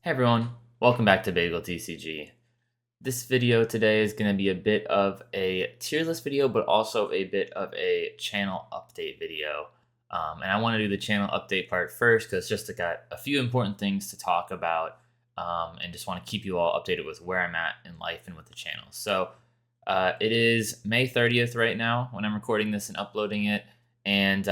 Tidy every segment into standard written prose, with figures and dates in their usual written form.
Hey everyone, welcome back to BagelTCG. This video today is going to be a bit of a tier list video, but also a bit of a channel update video. And I want to do the channel update part first because just got a few important things to talk about and just want to keep you all updated with where I'm at in life and with the channel. So it is May 30th right now when I'm recording this and uploading it. And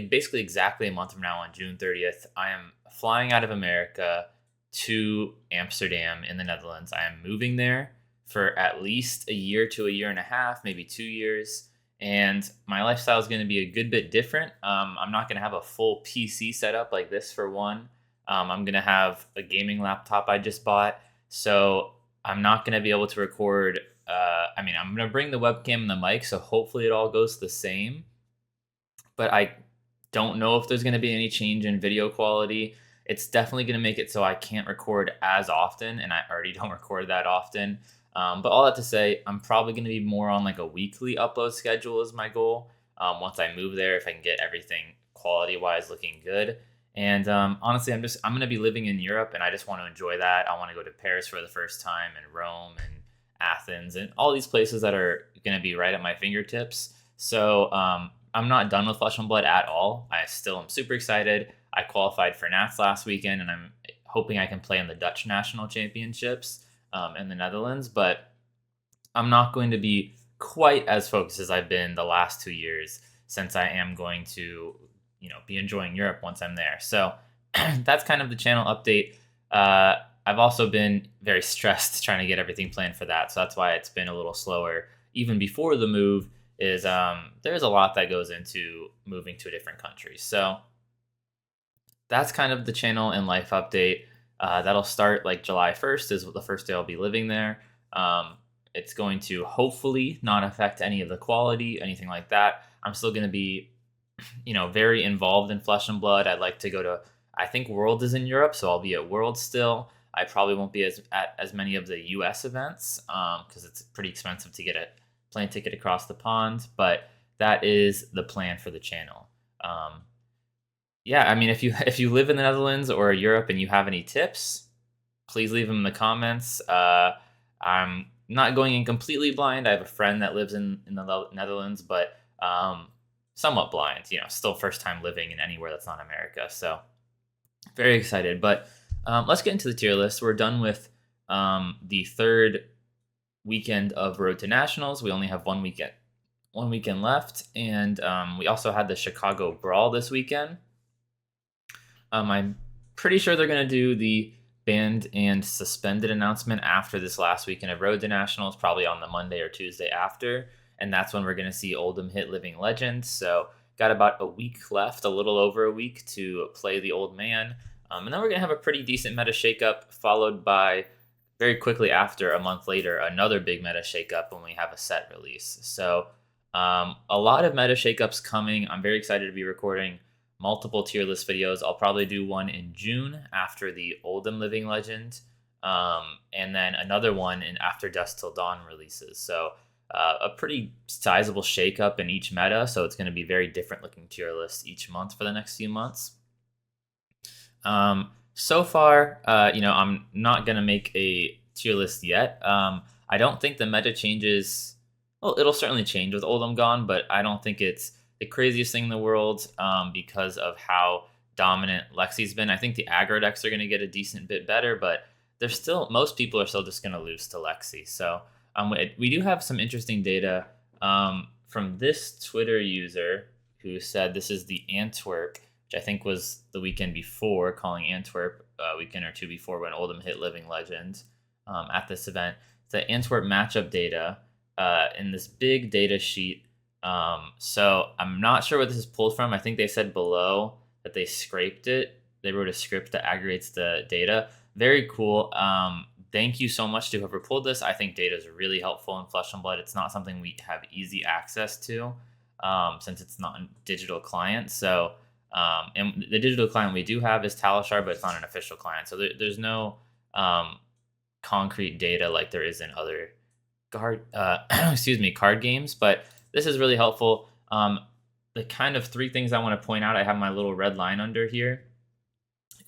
basically exactly a month from now on June 30th, I am flying out of America to Amsterdam in the Netherlands. I am moving there for at least a year to a year and a half, maybe 2 years. And my lifestyle is going to be a good bit different. I'm not going to have a full PC setup like this for one. I'm going to have a gaming laptop I just bought. So I'm not going to be able to record. I'm going to bring the webcam and the mic, so hopefully it all goes the same. But I don't know if there's going to be any change in video quality. It's definitely going to make it so I can't record as often, and I already don't record that often. But all that to say, I'm probably going to be more on like a weekly upload schedule is my goal. Once I move there, if I can get everything quality-wise looking good. And honestly, I'm going to be living in Europe, and I just want to enjoy that. I want to go to Paris for the first time, and Rome, and Athens, and all these places that are going to be right at my fingertips. So I'm not done with Flesh and Blood at all. I still am super excited. I qualified for Nats last weekend, and I'm hoping I can play in the Dutch National Championships in the Netherlands. But I'm not going to be quite as focused as I've been the last 2 years, since I am going to, be enjoying Europe once I'm there. So that's kind of the channel update. I've also been very stressed trying to get everything planned for that. So that's why it's been a little slower. Even before the move is there's a lot that goes into moving to a different country. So that's kind of the channel and life update. That'll start like July 1st is the first day I'll be living there. It's going to hopefully not affect any of the quality, anything like that. I'm still going to be, very involved in Flesh and Blood. I'd like to go to, I think World is in Europe, so I'll be at World still. I probably won't be at as many of the U.S. events because it's pretty expensive to get a plane ticket across the pond. But that is the plan for the channel. If you live in the Netherlands or Europe and you have any tips, please leave them in the comments. I'm not going in completely blind. I have a friend that lives in the Netherlands, but somewhat blind. Still first time living in anywhere that's not America. So very excited. But let's get into the tier list. We're done with the third weekend of Road to Nationals. We only have one weekend left, and we also had the Chicago Brawl this weekend. I'm pretty sure they're going to do the banned and suspended announcement after this last weekend of Road to Nationals, probably on the Monday or Tuesday after, and that's when we're going to see OLDHIM hit Living Legends. So got about a week left, a little over a week to play the old man. And then we're going to have a pretty decent meta shakeup, followed by, very quickly after, a month later, another big meta shakeup when we have a set release. So a lot of meta shakeups coming. I'm very excited to be recording multiple tier list videos. I'll probably do one in June after the OLDHIM Living Legend, and then another one in After Dusk Till Dawn releases. So a pretty sizable shakeup in each meta. So it's going to be very different looking tier lists each month for the next few months. So far, I'm not going to make a tier list yet. I don't think the meta changes. Well, it'll certainly change with OLDHIM gone, but I don't think it's the craziest thing in the world because of how dominant Lexi's been. I think the aggro decks are going to get a decent bit better, but most people are still just going to lose to Lexi. So we do have some interesting data from this Twitter user who said this is the Antwerp, which I think was the weekend before, calling Antwerp a weekend or two before when OLDHIM hit Living Legend at this event. The Antwerp matchup data in this big data sheet. So I'm not sure what this is pulled from. I think they said below that they scraped it. They wrote a script that aggregates the data. Very cool. Thank you so much to whoever pulled this. I think data is really helpful in Flesh and Blood. It's not something we have easy access to since it's not a digital client. So and the digital client we do have is Talishar, but it's not an official client. So there's no concrete data like there is in other card games. But this is really helpful. The kind of three things I want to point out, I have my little red line under here,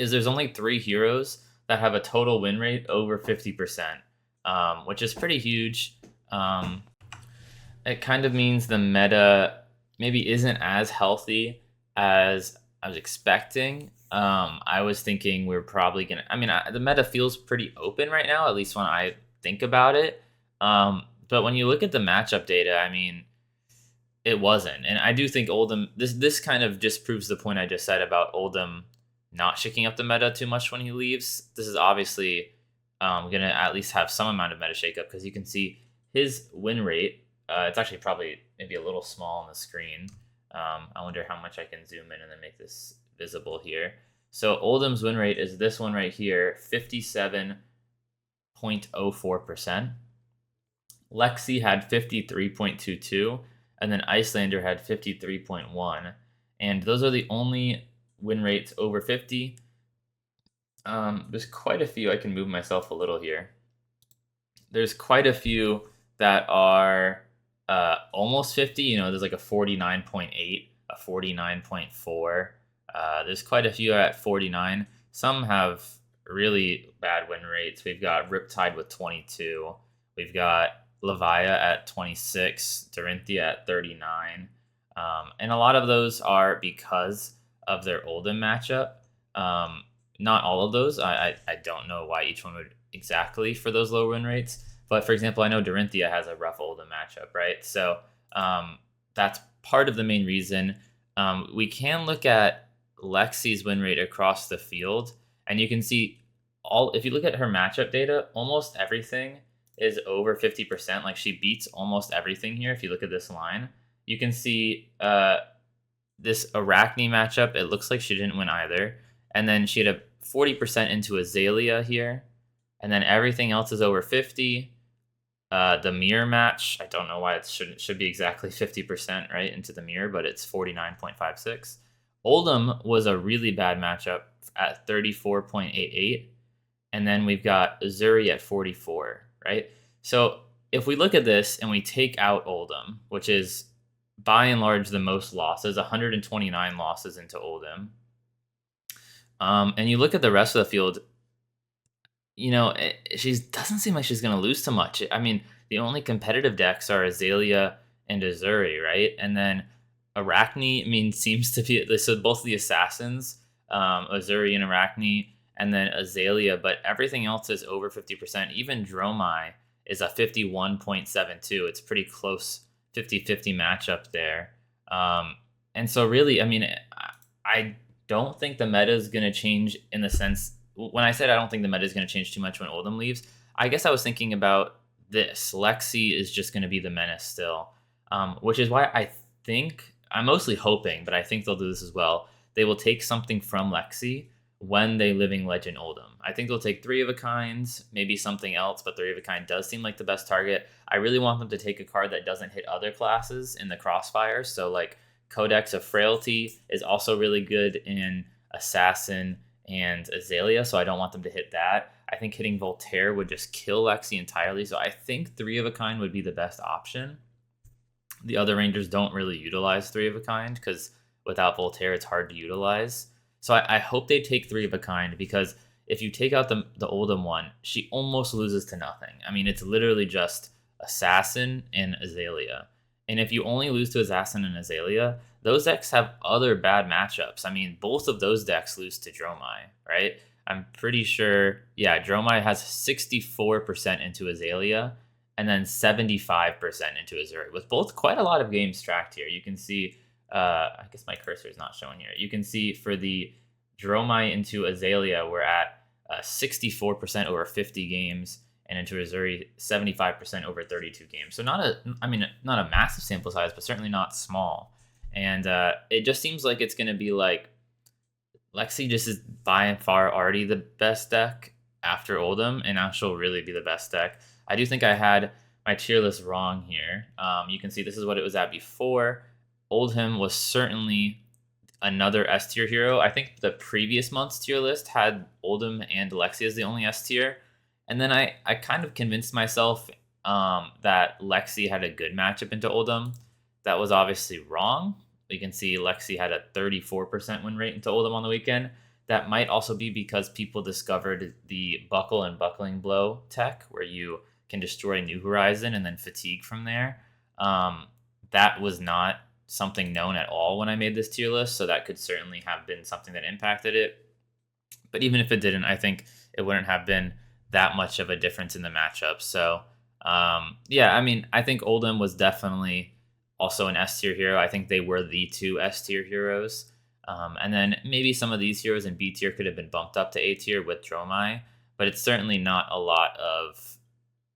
is there's only 3 heroes that have a total win rate over 50%, which is pretty huge. It kind of means the meta maybe isn't as healthy as I was expecting. I was thinking we are probably gonna. I mean, the meta feels pretty open right now, at least when I think about it. But when you look at the matchup data, I mean, it wasn't, and I do think Oldhim. This kind of disproves the point I just said about Oldhim not shaking up the meta too much when he leaves. This is obviously gonna at least have some amount of meta shakeup because you can see his win rate. It's actually probably maybe a little small on the screen. I wonder how much I can zoom in and then make this visible here. So Oldhim's win rate is this one right here, 57.04%. Lexi had 53.22, and then Icelander had 53.1. And those are the only win rates over 50. There's quite a few. I can move myself a little here. There's quite a few that are almost 50. You know, there's like a 49.8, a 49.4. There's quite a few at 49. Some have really bad win rates. We've got Riptide with 22. We've got Levia at 26. Dorinthia at 39. And a lot of those are because of their Oldhim matchup. Not all of those. I don't know why each one would exactly for those low win rates. But for example, I know Dorinthia has a rough Oldhim matchup, right? So that's part of the main reason. We can look at Lexi's win rate across the field, and you can see if you look at her matchup data, almost everything is over 50%. Like she beats almost everything here. If you look at this line, you can see this Arachne matchup. It looks like she didn't win either. And then she had a 40% into Azalea here. And then everything else is over 50. The mirror match, I don't know why it should be exactly 50%, right, into the mirror, but it's 49.56. Oldhim was a really bad matchup at 34.88. And then we've got Azuri at 44, right? So if we look at this and we take out Oldhim, which is by and large the most losses, 129 losses into Oldhim, and you look at the rest of the field, you know, she doesn't seem like she's going to lose too much. I mean, the only competitive decks are Azalea and Azuri, right? And then Arachne, I mean, seems to be, so both the assassins, Azuri and Arachne, and then Azalea, but everything else is over 50%. Even Dromai is a 51.72. It's pretty close 50-50 matchup there. And so really, I mean, I don't think the meta is going to change in the sense, when I said I don't think the meta is going to change too much when Oldhim leaves, I guess I was thinking about this. Lexi is just going to be the menace still, which is why I think, I'm mostly hoping, but I think they'll do this as well. They will take something from Lexi when they Living Legend Oldhim. I think they'll take 3 of a kinds, maybe something else, but 3 of a kind does seem like the best target. I really want them to take a card that doesn't hit other classes in the crossfire. So like Codex of Frailty is also really good in Assassin and Azalea, so I don't want them to hit that. I think hitting Voltaire would just kill Lexi entirely, so I think 3 of a kind would be the best option. The other Rangers don't really utilize 3 of a kind because without Voltaire, it's hard to utilize. So I hope they take 3 of a kind, because if you take out the Oldhim one, she almost loses to nothing. I mean, it's literally just Assassin and Azalea. And if you only lose to Assassin and Azalea, those decks have other bad matchups. I mean, both of those decks lose to Dromai, right? I'm pretty sure, yeah, Dromai has 64% into Azalea and then 75% into Azuri, with both quite a lot of games tracked here. You can see, I guess my cursor is not showing here. You can see for the Dromai into Azalea, we're at 64% over 50 games, and into Azuri, 75% over 32 games. So not a massive sample size, but certainly not small. And it just seems like it's going to be like Lexi just is by and far already the best deck after Oldhim, and now she'll really be the best deck. I do think I had my tier list wrong here. You can see this is what it was at before. Oldhim was certainly another S tier hero. I think the previous month's tier list had Oldhim and Lexi as the only S tier. And then I kind of convinced myself that Lexi had a good matchup into Oldhim. That was obviously wrong. You can see Lexi had a 34% win rate into Oldhim on the weekend. that might also be because people discovered the buckle and buckling blow tech, where you can destroy New Horizon and then fatigue from there. That was not something known at all when I made this tier list, so that could certainly have been something that impacted it. But even if it didn't, I think it wouldn't have been that much of a difference in the matchup. So, yeah, I mean, I think OLDHIM was definitely also an S tier hero. I think they were the two S tier heroes. And then maybe some of these heroes in B tier could have been bumped up to A tier with Dromai, but it's certainly not a lot of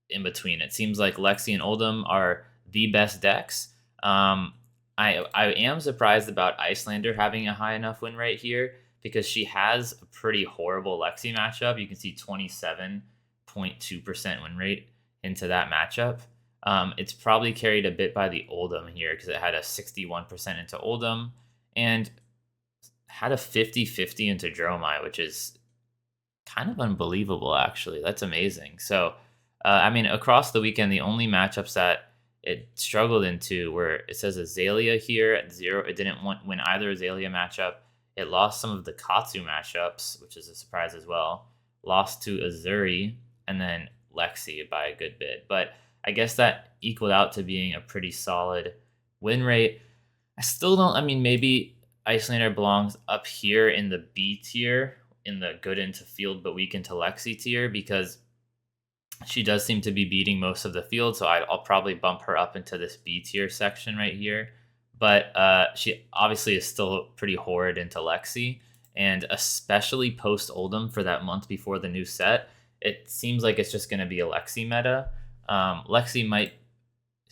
in between. It seems like Lexi and OLDHIM are the best decks. I am surprised about Icelander having a high enough win rate here because she has a pretty horrible Lexi matchup. You can see 27.2% win rate into that matchup. It's probably carried a bit by the OLDHIM here because it had a 61% into OLDHIM and had a 50-50 into Dromai, which is kind of unbelievable, actually. That's amazing. So, I mean, across the weekend, the only matchups that it struggled into were, it says Azalea here at 0. It didn't win either Azalea matchup. It lost some of the Katsu matchups, which is a surprise as well. Lost to Azuri and then Lexi by a good bit. But I guess that equaled out to being a pretty solid win rate. I still don't, I mean, maybe Icelander belongs up here in the B tier, in the good into field but weak into Lexi tier, because she does seem to be beating most of the field, so I'll probably bump her up into this B tier section right here. But she obviously is still pretty horrid into Lexi, and especially post OLDHIM for that month before the new set, it seems like it's just going to be a Lexi meta. Lexi might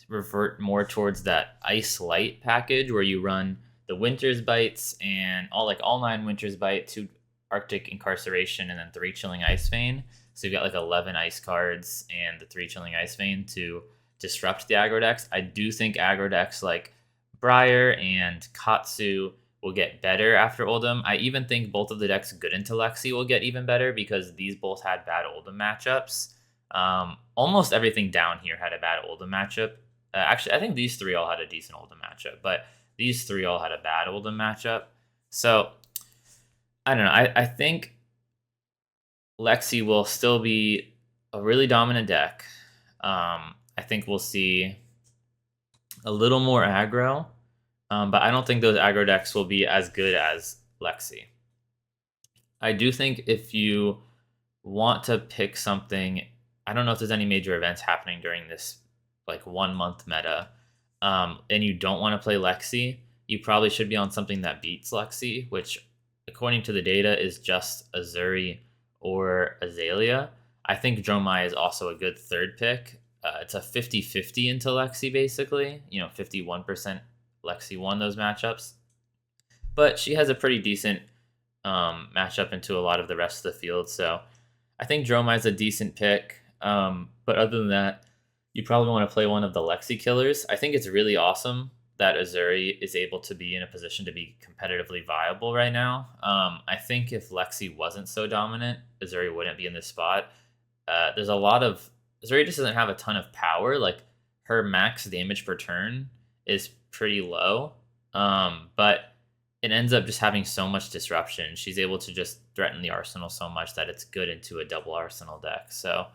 revert more towards that Ice Light package where you run the Winter's Bites and all 9 Winter's Bite, 2 Arctic Incarceration, and then 3 Chilling Ice Vein. So you've got like 11 ice cards and the 3 Chilling Ice Vein to disrupt the aggro decks. I do think aggro decks like Briar and Katsu will get better after OLDHIM. I even think both of the decks good into Lexi will get even better because these both had bad OLDHIM matchups. Almost everything down here had a bad OLDHIM matchup. Actually, I think these 3 all had a decent OLDHIM matchup, but these 3 all had a bad OLDHIM matchup. So, I don't know. I think Lexi will still be a really dominant deck. I think we'll see a little more aggro, but I don't think those aggro decks will be as good as Lexi. I do think if you want to pick something, I don't know if there's any major events happening during this like 1 month meta, and you don't want to play Lexi, you probably should be on something that beats Lexi, which according to the data is just Azuri or Azalea. I think Dromai is also a good third pick. It's a 50-50 into Lexi, basically. 51% Lexi won those matchups. But she has a pretty decent matchup into a lot of the rest of the field. So I think Dromai is a decent pick. But other than that, you probably want to play one of the Lexi killers. I think it's really awesome that Azuri is able to be in a position to be competitively viable right now. I think if Lexi wasn't so dominant, Azuri wouldn't be in this spot. There's a lot of... Azuri just doesn't have a ton of power. Like, her max damage per turn is pretty low. But it ends up just having so much disruption. She's able to just threaten the arsenal so much that it's good into a double arsenal deck. So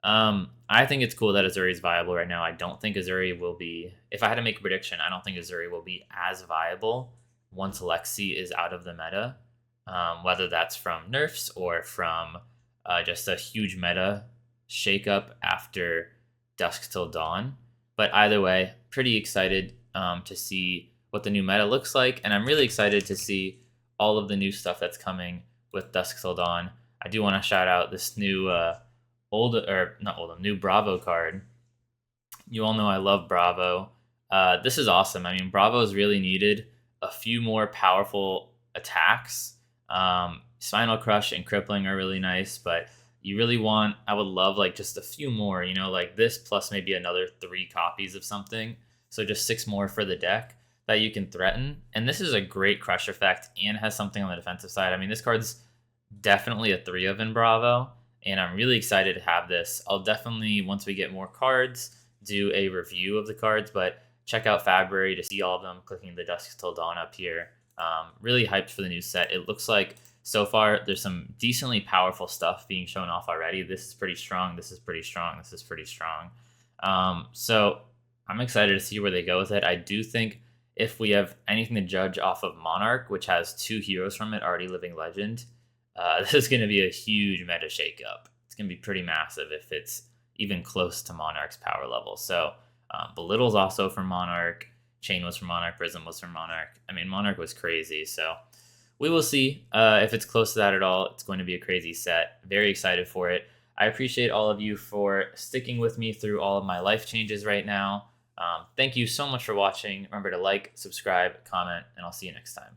I think it's cool that Azuri is viable right now. I don't think Azuri will be... If I had to make a prediction, I don't think Azuri will be as viable once Lexi is out of the meta. Whether that's from nerfs or from just a huge meta shakeup after Dusk Till Dawn. But either way, pretty excited to see what the new meta looks like. And I'm really excited to see all of the new stuff that's coming with Dusk Till Dawn. I do want to shout out this new... new Bravo card. You all know I love Bravo. This is awesome. I mean, Bravo's really needed a few more powerful attacks. Spinal Crush and Crippling are really nice, but you really want, I would love like just a few more, like this plus maybe another 3 copies of something. So just 6 more for the deck that you can threaten. And this is a great crush effect and has something on the defensive side. I mean, this card's definitely a 3 of in Bravo. And I'm really excited to have this. I'll definitely, once we get more cards, do a review of the cards, but check out Fabry to see all of them, clicking the Dusk Till Dawn up here. Really hyped for the new set. It looks like So far, there's some decently powerful stuff being shown off already. This is pretty strong. This is pretty strong. This is pretty strong. So I'm excited to see where they go with it. I do think if we have anything to judge off of Monarch, which has 2 heroes from it, already living legend, this is going to be a huge meta shakeup. It's going to be pretty massive if it's even close to Monarch's power level. So Belittle's also from Monarch. Chain was from Monarch. Prism was from Monarch. I mean, Monarch was crazy. So we will see if it's close to that at all. It's going to be a crazy set. Very excited for it. I appreciate all of you for sticking with me through all of my life changes right now. Thank you so much for watching. Remember to like, subscribe, comment, and I'll see you next time.